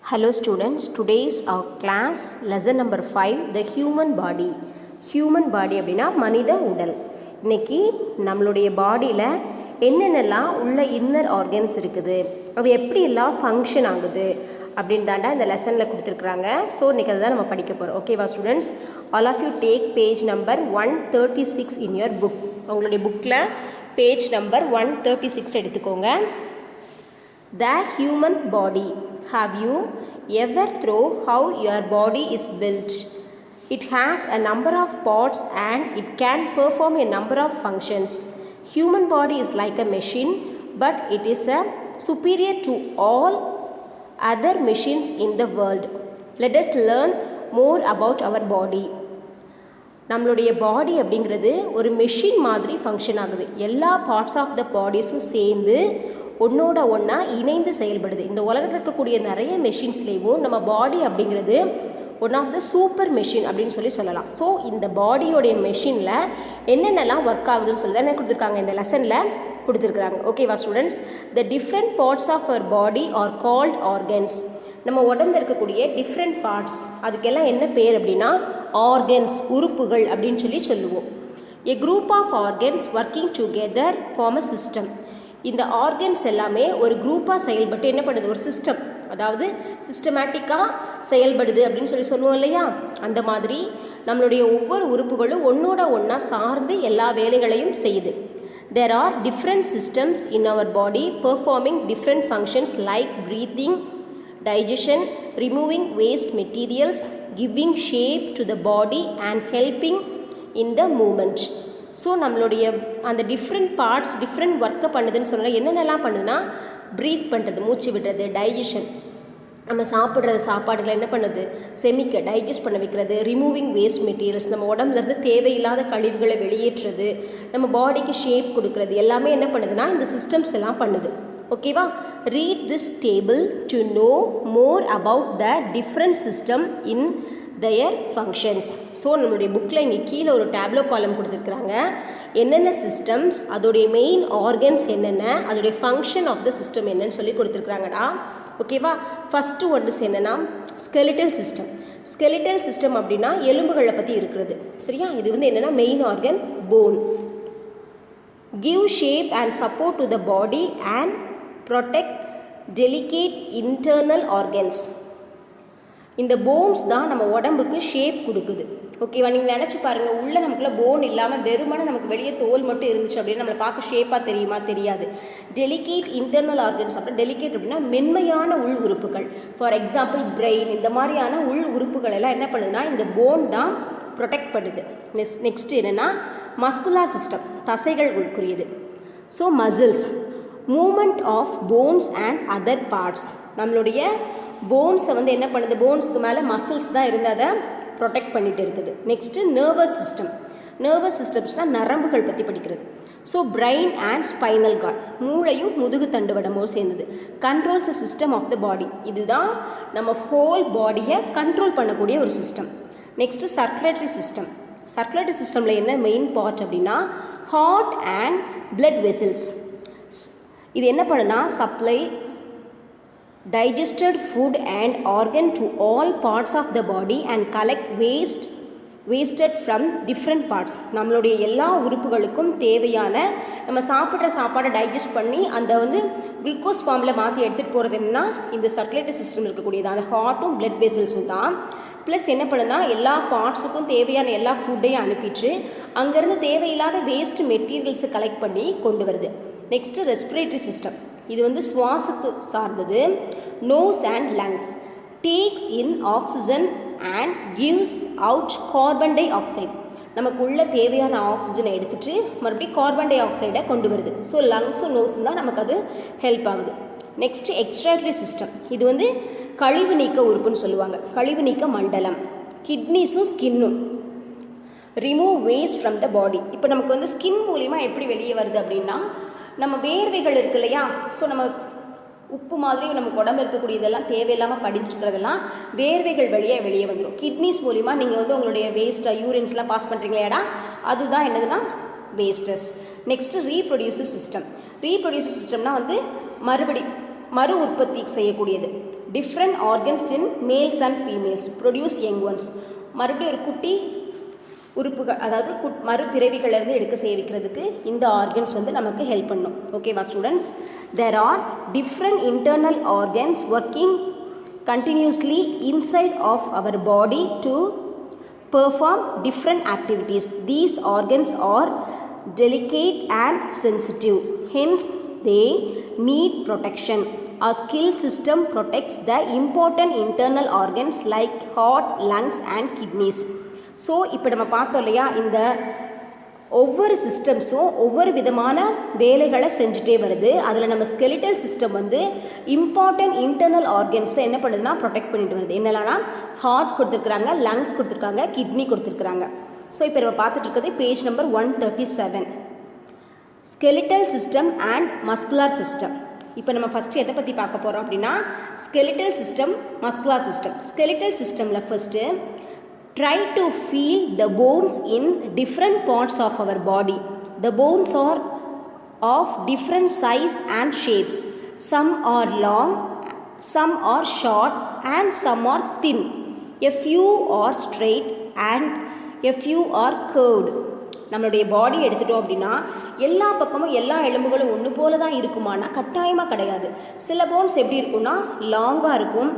Hello students, today's our class lesson number 5 the human body. Human body அப்படினா மனித உடல். இன்னைக்கு நம்மளுடைய பாடியில் என்னென்னலாம் உள்ள இன்னர் ஆர்கன்ஸ் இருக்குது, அது எப்படி எல்லாம் ஃபங்க்ஷன் ஆகுது அப்படின்னு தாண்டா இந்த லெசனில் கொடுத்துருக்குறாங்க. ஸோ இன்றைக்கி அதை தான் நம்ம படிக்க போகிறோம். ஓகேவா students, all of you take page number 136 in your book. உங்களுடைய புக்கில் பேஜ் நம்பர் 136 எடுத்துக்கோங்க. The human body. Have you ever thought how your body is built? It has a number of parts and it can perform a number of functions. Human body is like a machine, but it is a superior to all other machines in the world. Let us learn more about our body. நம்மளுடைய பாடி அப்படிங்கிறது ஒரு machine மாதிரி function ஆகுது. எல்லா parts of the பாடிஸும் சேர்ந்து ஒன்றோட ஒன்றா இணைந்து செயல்படுது. இந்த உலகத்தில் இருக்கக்கூடிய நிறைய மெஷின்ஸ்லேயும் நம்ம பாடி அப்படிங்கிறது one of the super machine அப்படின்னு சொல்லலாம். ஸோ இந்த பாடியோடைய மெஷினில் என்னென்னலாம் ஒர்க் ஆகுதுன்னு சொல்லி தான் கொடுத்துருக்காங்க, இந்த லெசனில் கொடுத்துருக்குறாங்க. ஓகேவா students, the different parts of our body are called organs. நம்ம உடம்புல இருக்கக்கூடிய டிஃப்ரெண்ட் பார்ட்ஸ், அதுக்கெல்லாம் என்ன பேர் அப்படின்னா ஆர்கன்ஸ், உறுப்புகள் அப்படின்னு சொல்லுவோம். A group of organs working together form a system. இந்த ஆர்கன்ஸ் எல்லாமே ஒரு குரூப்பாக செயல்பட்டு என்ன பண்ணுது, ஒரு சிஸ்டம், அதாவது சிஸ்டமேட்டிக்காக செயல்படுது அப்படின்னு சொல்லுவோம் இல்லையா. அந்த மாதிரி நம்மளுடைய ஒவ்வொரு உறுப்புகளும் ஒன்றோட ஒன்றா சார்ந்து எல்லா வேலைகளையும் செய்யுது. There are different systems in our body performing different functions like breathing, digestion, removing waste materials, giving shape to the body and helping in the movement. So நம்மளுடைய அந்த டிஃப்ரெண்ட் பார்ட்ஸ் டிஃப்ரெண்ட் ஒர்க்கை பண்ணுதுன்னு சொன்னால் என்னென்னலாம் பண்ணுதுன்னா, ப்ரீத் பண்ணுறது, மூச்சு விடுறது, டைஜஷன், நம்ம சாப்பிட்ற சாப்பாடுகளை என்ன பண்ணுது, செமிக்க டைஜஸ்ட் பண்ண வைக்கிறது, ரிமூவிங் வேஸ்ட் மெட்டீரியல்ஸ், நம்ம உடம்புலேருந்து தேவையில்லாத கழிவுகளை வெளியேற்றுறது, நம்ம பாடிக்கு ஷேப் கொடுக்கறது, எல்லாமே என்ன பண்ணுதுன்னா இந்த சிஸ்டம்ஸ் எல்லாம் பண்ணுது. ஓகேவா, read this table to know more about the different system in their functions. So நம்மளுடைய புக்கில் இங்கே கீழே ஒரு டேப்லோ காலம் கொடுத்துருக்குறாங்க. என்னென்ன சிஸ்டம்ஸ், அதோடைய மெயின் ஆர்கன்ஸ் என்னென்ன, அதோடைய ஃபங்க்ஷன் ஆஃப் த சிஸ்டம் என்னன்னு சொல்லி கொடுத்துருக்குறாங்கடா. ஓகேவா, ஃபஸ்ட்டு ஒன்ஸ் என்னென்னா ஸ்கெலிட்டல் சிஸ்டம். ஸ்கெலிட்டல் சிஸ்டம் அப்படின்னா எலும்புகளை பற்றி இருக்கிறது. சரியா, இது வந்து என்னென்னா main organ phone. Give shape and support to the body and protect delicate internal organs. இந்த போன்ஸ் தான் நம்ம உடம்புக்கு ஷேப் கொடுக்குது. ஓகேவா, நீங்கள் நினச்சி பாருங்கள், உள்ளே நமக்குள்ள போன் இல்லாமல் வெறுமனே நமக்கு வெளியே தோல் மட்டும் இருந்துச்சு அப்படின்னு நம்மளை பார்க்க ஷேப்பாக தெரியுமா, தெரியாது. டெலிகேட் இன்டர்னல் ஆர்கன்ஸ், அப்படின்னா டெலிகேட் அப்படின்னா மென்மையான உள் உறுப்புகள். ஃபார் எக்ஸாம்பிள் பிரெயின், இந்த மாதிரியான உள் உறுப்புகள் எல்லாம் என்ன பண்ணுதுன்னா இந்த போன் தான் ப்ரொடெக்ட் பண்ணுது. நெக்ஸ்ட் என்னென்னா மஸ்குலர் சிஸ்டம், தசைகள் உட்குரியது. So muscles, movement of bones and other parts. நம்மளுடைய போன்ஸை வந்து என்ன பண்ணுது, போன்ஸுக்கு மேலே மசில்ஸ் தான் இருந்து அதை ப்ரொடெக்ட் பண்ணிகிட்டு இருக்குது. Next nervous system. நர்வஸ் சிஸ்டம்ஸ்னால் நரம்புகள் பற்றி படிக்கிறது. So brain and spinal cord, மூளையும் முதுகு தண்டுவடமும் சேர்ந்தது. Controls the system of the body. இதுதான் நம்ம ஹோல் பாடியை கண்ட்ரோல் பண்ணக்கூடிய ஒரு system. Next circulatory system. Circulatory சிஸ்டமில் என்ன மெயின் பார்ட் அப்படின்னா ஹார்ட் அண்ட் பிளட் வெசல்ஸ். இது என்ன பண்ணுன்னா supply digested food and organ to all parts of the body and collect wasted from different parts. நம்மளுடைய எல்லா உறுப்புகளுக்கும் தேவையான நம்ம சாப்பிட்ற சாப்பாடை டைஜஸ்ட் பண்ணி அந்த வந்து குளுக்கோஸ் ஃபார்மில் மாற்றி எடுத்துகிட்டு போகிறது என்னன்னா இந்த சர்க்குலேட்டரி சிஸ்டம் இருக்கக்கூடியது, அந்த ஹார்ட்டும் பிளட் வெசல்ஸும் தான். ப்ளஸ் என்ன பண்ணுன்னா எல்லா பார்ட்ஸுக்கும் தேவையான எல்லா ஃபுட்டையும் அனுப்பிட்டு அங்கேருந்து தேவையில்லாத வேஸ்ட் மெட்டீரியல்ஸை கலெக்ட் பண்ணி கொண்டு வருது. Next respiratory system. இது வந்து சுவாசத்து சார்ந்தது. Nose and lungs, takes in oxygen and gives out carbon dioxide. நமக்கு உள்ள தேவையான ஆக்சிஜனை எடுத்துகிட்டு மறுபடியும் கார்பன் டை ஆக்சைடை கொண்டு வருது. ஸோ லங்ஸும் நோஸும் தான் நமக்கு அது ஹெல்ப் ஆகுது. Next excretory system. இது வந்து கழிவு நீக்க உறுப்புன்னு சொல்லுவாங்க, கழிவு நீக்க மண்டலம். கிட்னிஸும் ஸ்கின்னும் remove waste from the body. இப்போ நமக்கு வந்து ஸ்கின் மூலிமா எப்படி வெளியே வருது அப்படின்னா, நம்ம வேர்வைகள் இருக்கு இல்லையா, ஸோ நம்ம உப்பு மாதிரி நமக்கு உடம்பு இருக்கக்கூடிய இதெல்லாம் தேவையில்லாமல் படிஞ்சிருக்கிறதெல்லாம் வேர்வைகள் வழியாக வெளியே வந்துடும். கிட்னிஸ் மூலிமா நீங்கள் வந்து உங்களுடைய வேஸ்ட்டாக யூரின்ஸ்லாம் பாஸ் பண்ணுறீங்களேடா, அதுதான் என்னதுன்னா wastes. Next reproductive system. Reproductive சிஸ்டம்னா வந்து மறு உற்பத்தி செய்யக்கூடியது. Different organs in males and females produce young ones. மறுபடியும் ஒரு குட்டி உறுப்புகள், அதாவது மறுபிறவிகளிலிருந்து எடுக்க சேவிக்கிறதுக்கு இந்த ஆர்கன்ஸ் வந்து நமக்கு ஹெல்ப் பண்ணும். ஓகேவா students? There are different internal organs working continuously inside of our body to perform different activities. These organs are delicate and sensitive, hence they need protection. Our skill system protects the important internal organs like heart, lungs and kidneys. So இப்போ நம்ம பார்த்தோம் இல்லையா, இந்த ஒவ்வொரு சிஸ்டம்ஸும் ஒவ்வொரு விதமான வேலைகளை செஞ்சுட்டே வருது. அதில் நம்ம ஸ்கெலிட்டல் சிஸ்டம் வந்து இம்பார்ட்டன்ட் இன்டர்னல் ஆர்கன்ஸை என்ன பண்ணுதுன்னா ப்ரொடெக்ட் பண்ணிட்டு வருது. என்னென்னா ஹார்ட் கொடுத்துருக்குறாங்க, லங்ஸ் கொடுத்துருக்காங்க, கிட்னி கொடுத்துருக்குறாங்க. ஸோ இப்போ நம்ம பார்த்துட்டு இருக்கிறது page number 137, skeletal system and muscular system. இப்போ நம்ம ஃபஸ்ட்டு எதை பற்றி பார்க்க போகிறோம் அப்படின்னா skeletal system, muscular system. Skeletal சிஸ்டமில் first try to feel the bones in different parts of our body. The bones are of different size and shapes. Some are long, some are short and some are thin. A few are straight and a few are curved. நம்மளுடைய பாடி எடுத்துட்டோம் அப்படின்னா எல்லா பக்கமும் எல்லா எலும்புகளும் ஒன்று போல தான் இருக்குமானா கட்டாயமாக கிடையாது. சில போன்ஸ் எப்படி இருக்கும்னா லாங்காக இருக்கும்,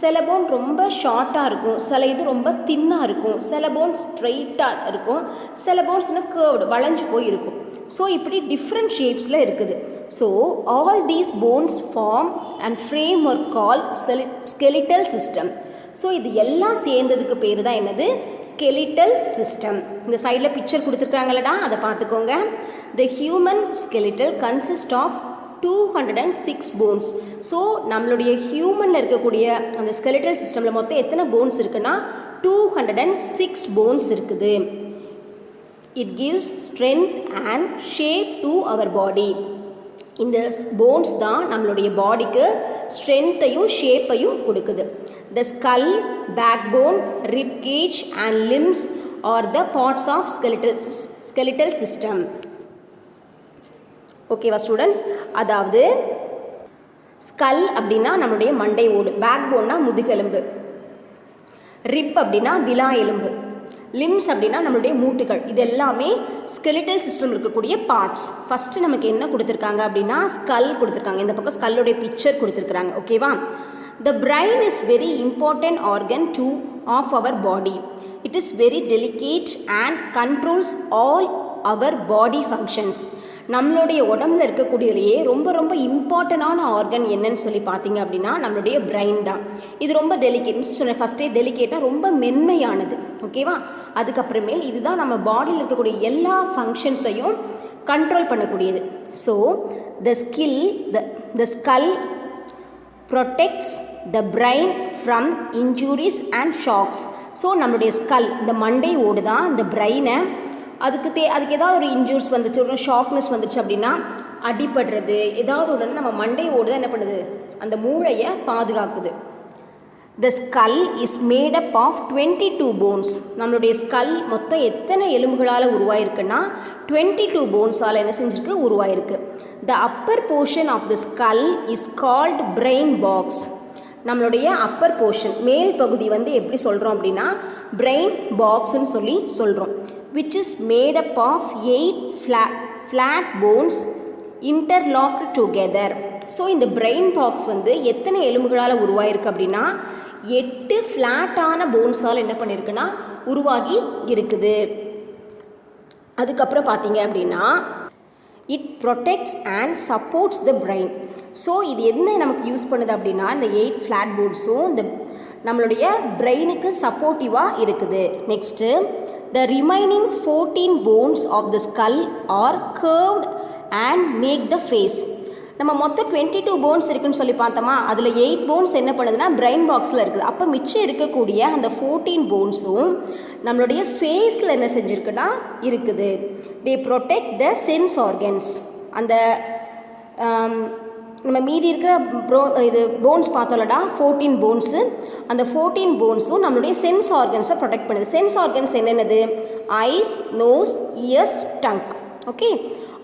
சில போன் ரொம்ப ஷார்ட்டாக இருக்கும், சில இது ரொம்ப தின்னாக இருக்கும், சில போன்ஸ் ஸ்ட்ரெயிட்டாக இருக்கும், சில போன்ஸ் இன்னும் கேர்வ்டு வளைஞ்சு போய் இருக்கும். ஸோ இப்படி டிஃப்ரெண்ட் ஷேப்ஸில் இருக்குது. So all these bones form and frame are call skeletal system. So இது எல்லாம் சேர்ந்ததுக்கு பேர் தான் என்னது? Skeletal system. இந்த சைடில் பிக்சர் கொடுத்துருக்காங்களடா, அதை பார்த்துக்கோங்க. The human skeletal consist of 206 bones. So நம்மளுடைய ஹியூமனில் இருக்கக்கூடிய அந்த ஸ்கெலிட்டல் சிஸ்டமில் மொத்தம் எத்தனை போன்ஸ் இருக்குன்னா 206 போன்ஸ் இருக்குது. It gives strength and shape to our body. இந்த போன்ஸ் தான் நம்மளுடைய பாடிக்கு ஸ்ட்ரென்த்தையும் ஷேப்பையும் கொடுக்குது. The skull, backbone, rib cage and limbs are the parts of skeletal system. ஓகேவா ஸ்டூடெண்ட்ஸ்? அதாவது ஸ்கல் அப்படின்னா நம்மளுடைய மண்டை ஓடு, பேக்போன்னா முதுகெலும்பு, ரிப் அப்படின்னா விலா எலும்பு, லிம்ஸ் அப்படின்னா நம்மளுடைய மூட்டுகள். இது எல்லாமே ஸ்கெலிட்டல் சிஸ்டம் இருக்கக்கூடிய பார்ட்ஸ். ஃபஸ்ட்டு நமக்கு என்ன கொடுத்துருக்காங்க அப்படின்னா ஸ்கல் கொடுத்துருக்காங்க. இந்த பக்கம் ஸ்கல்லுடைய பிக்சர் கொடுத்துருக்குறாங்க. ஓகேவா? The brain is very important organ too of our body. It is very delicate and controls all our body functions. நம்மளுடைய உடம்புல இருக்கக்கூடியதுலேயே ரொம்ப ரொம்ப இம்பார்ட்டண்டான ஆர்கன் என்னன்னு சொல்லி பார்த்தீங்க அப்படின்னா நம்மளுடைய பிரெயின் தான். இது ரொம்ப டெலிகேட், சொன்ன ஃபஸ்ட்டே டெலிகேட்டாக ரொம்ப மென்மையானது. ஓகேவா? அதுக்கப்புறமேல் இதுதான் நம்ம பாடியில் இருக்கக்கூடிய எல்லா ஃபங்க்ஷன்ஸையும் கண்ட்ரோல் பண்ணக்கூடியது. So the skull protects the brain from injuries and shocks. So நம்மளுடைய ஸ்கல், இந்த மண்டை ஓடு தான் இந்த பிரெயினை அதுக்கு ஏதாவது ஒரு இன்ஜூரிஸ் வந்துச்சு, ஒரு ஷாக்னஸ் வந்துச்சு அப்படின்னா அடிபடுறது ஏதாவது உடனே நம்ம மண்டை ஓடு தான் என்ன பண்ணுது? அந்த மூளையை பாதுகாக்குது. The skull is made up of 22 bones. நம்மளுடைய ஸ்கல் மொத்தம் எத்தனை எலும்புகளால் உருவாயிருக்குன்னா 22 போன்ஸால் என்ன செஞ்சுருக்கு? உருவாயிருக்கு. The upper portion of the skull is called brain box. நம்மளுடைய அப்பர் போர்ஷன், மேல் பகுதி வந்து எப்படி சொல்கிறோம் அப்படின்னா பிரெயின் பாக்ஸ்ன்னு சொல்லி சொல்கிறோம். which is made up of 8 flat bones interlocked together. So இந்த பிரெயின் பாக்ஸ் வந்து எத்தனை எலும்புகளால் உருவாயிருக்கு அப்படின்னா 8 ஃப்ளாட்டான போன்ஸால் என்ன பண்ணியிருக்குன்னா உருவாகி இருக்குது. அதுக்கப்புறம் பார்த்தீங்க அப்படின்னா it protects and supports the brain. So இது என்ன நமக்கு யூஸ் பண்ணுது அப்படின்னா இந்த 8 ஃப்ளாட் போன்ஸும் இந்த நம்மளுடைய பிரெயினுக்கு சப்போர்ட்டிவாக இருக்குது. Next the remaining 14 bones of the skull are curved and make the face. நம்ம மொத்தம் 22 போன்ஸ் இருக்குன்னு சொல்லி பார்த்தோமா, அதில் 8 போன்ஸ் என்ன பண்ணுதுன்னா பிரெயின் பாக்ஸில் இருக்குது. அப்போ மிச்சம் இருக்கக்கூடிய அந்த 14 போன்ஸும் நம்மளுடைய ஃபேஸில் என்ன செஞ்சுருக்குன்னா இருக்குது. தே ப்ரொடெக்ட் த சென்ஸ் ஆர்கன்ஸ். அந்த நம்ம மீதி இருக்கிற இது போன்ஸ் பார்த்தோம்லடா 14 போன்ஸு, அந்த 14 போன்ஸும் நம்மளுடைய சென்ஸ் ஆர்கன்ஸை ப்ரொடெக்ட் பண்ணுது. சென்ஸ் ஆர்கன்ஸ் என்னென்னது? Eyes, nose, ears, tongue. Okay,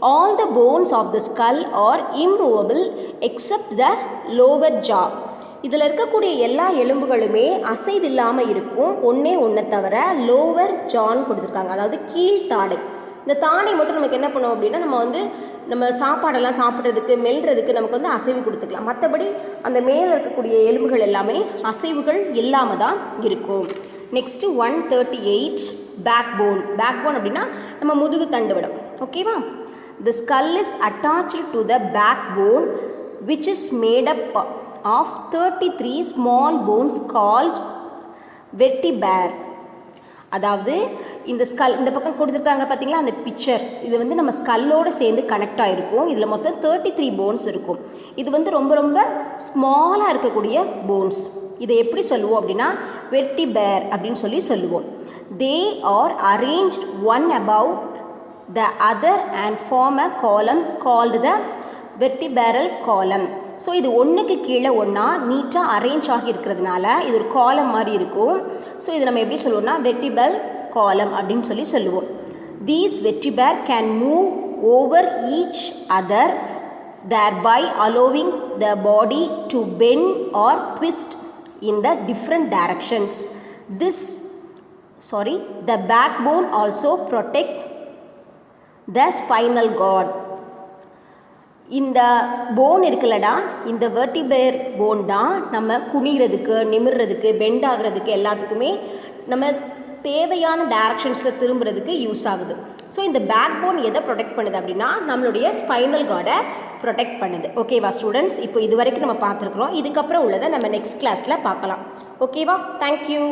All the bones of the skull are immovable except the lower jaw. இதில் இருக்கக்கூடிய எல்லா எலும்புகளுமே அசைவில்லாமல் இருக்கும், ஒன்று தவிர லோவர் ஜான் கொடுத்துருக்காங்க, அதாவது கீழ்த்தாடை. இந்த தாடை மட்டும் நமக்கு என்ன பண்ணுவோம் அப்படின்னா, நம்ம சாப்பாடெல்லாம் சாப்பிட்றதுக்கு மெல்றதுக்கு நமக்கு அசைவு கொடுத்துக்கலாம். மற்றபடி அந்த மேலே இருக்கக்கூடிய எலும்புகள் எல்லாமே அசைவுகள் இல்லாமல் தான் இருக்கும். நெக்ஸ்ட்டு 138 பேக் போன் அப்படின்னா நம்ம முதுகு தண்டுவடம். ஓகேவா? The skull is attached to the backbone which is made up of 33 small bones called vertebrae. அதாவது இந்த ஸ்கல் இந்த பக்கம் கொடுத்துருக்காங்க பார்த்தீங்களா, அந்த பிக்சர் இது நம்ம ஸ்கல்லோடு சேர்ந்து கனெக்ட் ஆகிருக்கும். இதில் மொத்தம் 33 போன்ஸ் இருக்கும். இது ரொம்ப ரொம்ப ஸ்மாலாக இருக்கக்கூடிய போன்ஸ். இதை எப்படி சொல்லுவோம் அப்படின்னா வெர்டிபேர் அப்படின்னு சொல்லுவோம். They are arranged one about the other and form a column called த வெர்டிபேரல் காலம். ஸோ இது ஒன்றுக்கு கீழே ஒன்றா நீட்டாக அரேஞ்ச் ஆகி இருக்கிறதுனால இது ஒரு காலம் மாதிரி இருக்கும். ஸோ இது நம்ம எப்படி சொல்லுவோம்னா வெர்டிபல் காலம் அப்படின்னு சொல்லுவோம். These vertebrae can move over each other thereby allowing the body to bend or twist in the different directions. The backbone also protect the spinal cord. இந்த போன் இருக்குல்லடா, இந்த வெர்டிபேர் போன் தான் நம்ம குனிகிறதுக்கு, நிமிர்றதுக்கு, பெண்ட் ஆகிறதுக்கு எல்லாத்துக்குமே நம்ம தேவையான டைரக்ஷன்ஸில் திரும்புறதுக்கு யூஸ் ஆகுது. ஸோ இந்த பேக் போன் எதை ப்ரொடெக்ட் பண்ணுது அப்படின்னா நம்மளுடைய ஸ்பைனல் கார்டை ப்ரொடெக்ட் பண்ணுது. ஓகேவா ஸ்டூடெண்ட்ஸ்? இப்போ இது வரைக்கும் நம்ம பார்த்துருக்குறோம். இதுக்கப்புறம் உள்ளதை நம்ம நெக்ஸ்ட் கிளாஸில் பார்க்கலாம். ஓகேவா? தேங்க்யூ.